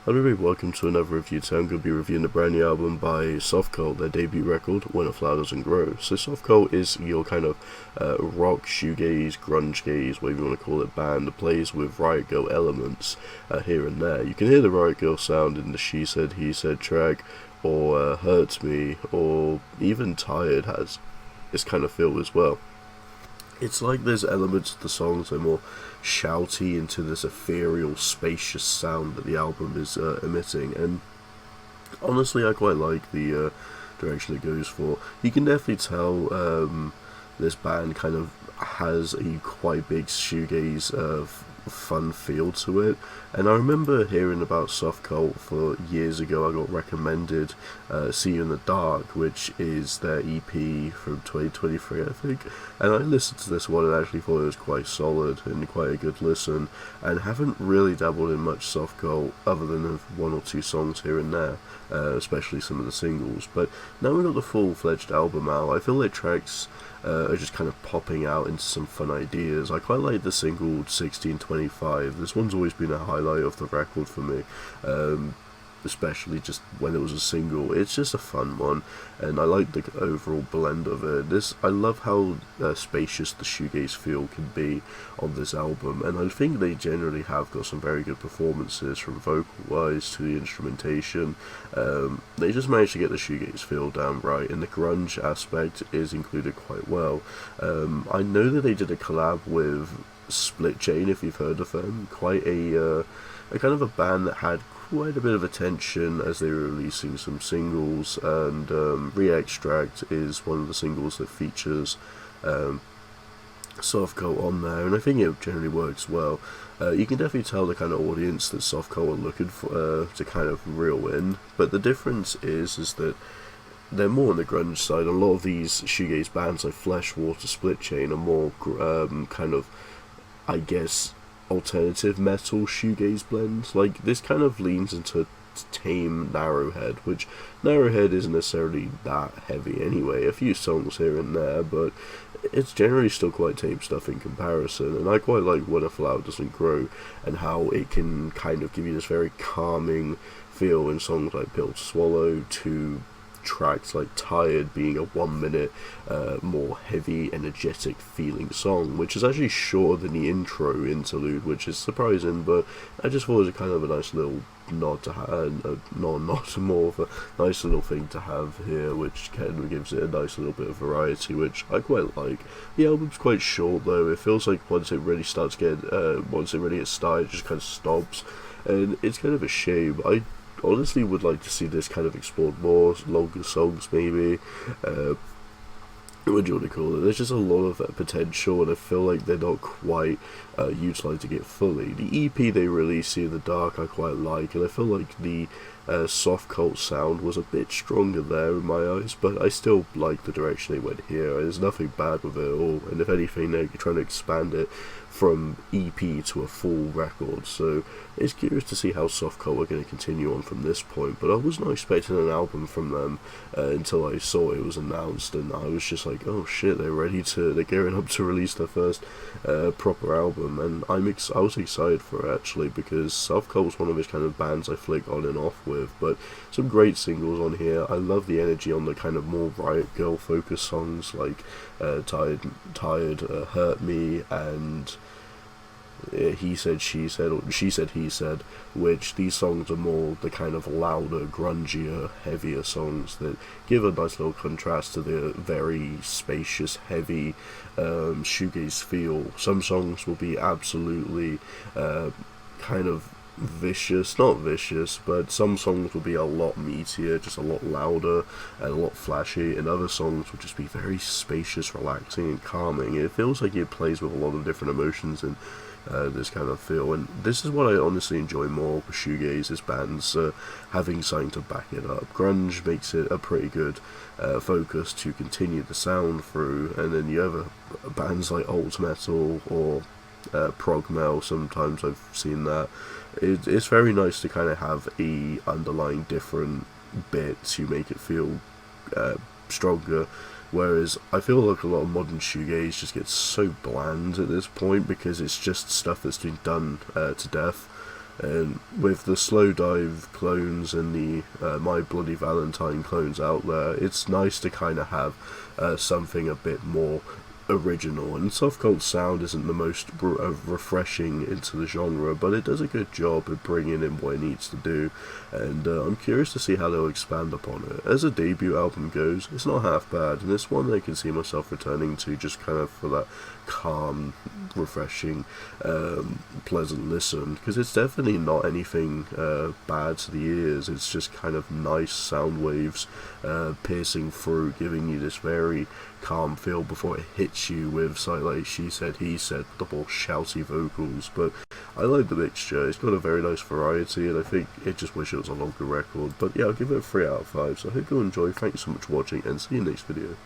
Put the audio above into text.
Hello everybody, welcome to another review. Today I'm going to be reviewing the brand new album by Softcult, their debut record, When a Flower Doesn't Grow. So Softcult is your kind of rock, shoegaze, grunge-gaze, whatever you want to call it, band that plays with Riot Grrrl elements here and there. You can hear the Riot Grrrl sound in the She Said, He Said track, or Hurts Me, or even Tired has this kind of feel as well. It's like there's elements of the songs that are more shouty into this ethereal, spacious sound that the album is emitting, and honestly I quite like the direction it goes for. You can definitely tell this band kind of has a quite big shoegaze fun feel to it, and I remember hearing about Softcult for years ago. I got recommended See You in the Dark, which is their EP from 2023 I think, and I listened to this one and actually thought it was quite solid and quite a good listen, and haven't really dabbled in much Softcult other than one or two songs here and there, especially some of the singles. But now we've got the full-fledged album out, I feel like tracks are just kind of popping out into some fun ideas. I quite like the single 1625. This one's always been a highlight of the record for me, especially just when it was a single. It's just a fun one, and I like the overall blend of it. I love how spacious the shoegaze feel can be on this album, and I think they generally have got some very good performances, from vocal-wise to the instrumentation. They just managed to get the shoegaze feel down right, and the grunge aspect is included quite well. I know that they did a collab with Split Chain, if you've heard of them. Quite a kind of a band that had quite a bit of attention as they were releasing some singles, and Re-Extract is one of the singles that features Softcult on there, and I think it generally works well. You can definitely tell the kind of audience that Softcult are looking for to kind of reel in, but the difference is that they're more on the grunge side. A lot of these shoegaze bands like Fleshwater, Split Chain are more kind of, I guess, alternative metal shoegaze blends. Like, this kind of leans into tame Narrowhead, which Narrowhead isn't necessarily that heavy anyway, a few songs here and there, but it's generally still quite tame stuff in comparison. And I quite like When a Flower Doesn't Grow and how it can kind of give you this very calming feel in songs like Pill to Swallow, to tracks like Tired being a 1 minute more heavy, energetic feeling song, which is actually shorter than the intro interlude, which is surprising, but I just thought it was a kind of a nice little nod to have, not more of a nice little thing to have here, which kind of gives it a nice little bit of variety, which I quite like. The album's quite short though. It feels like once it really gets started, it just kind of stops, and it's kind of a shame. I honestly would like to see this kind of explored more, longer songs maybe. What do you want to call it? There's just a lot of potential, and I feel like they're not quite utilising it fully. The EP they released, See in the Dark, I quite like, and I feel like the Softcult sound was a bit stronger there in my eyes, but I still like the direction they went here. There's nothing bad with it at all, and if anything, they're trying to expand it from EP to a full record, so it's curious to see how Softcult are going to continue on from this point. But I was not expecting an album from them until I saw it was announced, and I was just like, oh shit, they're gearing up to release their first proper album, and I was excited for it actually, because Softcult was one of those kind of bands I flick on and off with, but some great singles on here. I love the energy on the kind of more Riot Grrrl focused songs like Tired, Hurt Me, and He Said, She Said, or She Said, He Said, which these songs are more the kind of louder, grungier, heavier songs that give a nice little contrast to the very spacious, heavy shoegaze feel. Some songs will be absolutely kind of not vicious, but some songs will be a lot meatier, just a lot louder and a lot flashy, and other songs will just be very spacious, relaxing and calming. It feels like it plays with a lot of different emotions and this kind of feel, and this is what I honestly enjoy more with shoegaze, is bands having something to back it up. Grunge makes it a pretty good focus to continue the sound through, and then you have bands like alt metal or prog metal, sometimes I've seen that. It's very nice to kind of have a underlying different bit to make it feel stronger, whereas I feel like a lot of modern shoegaze just gets so bland at this point because it's just stuff that's been done to death. And with the Slow Dive clones and the My Bloody Valentine clones out there, it's nice to kind of have something a bit more original. And Softcult's sound isn't the most refreshing into the genre, but it does a good job of bringing in what it needs to do, and I'm curious to see how they'll expand upon it. As a debut album goes, it's not half bad, and it's one that I can see myself returning to just kind of for that calm, refreshing, pleasant listen, because it's definitely not anything bad to the ears. It's just kind of nice sound waves piercing through, giving you this very calm feel before it hits you with something like She Said, He Said, double shouty vocals. But I like the mixture. It's got a very nice variety, and I think it just wish it was a longer record. But yeah, I'll give it a 3 out of 5. So I hope you enjoy. Thanks so much for watching, and see you next video.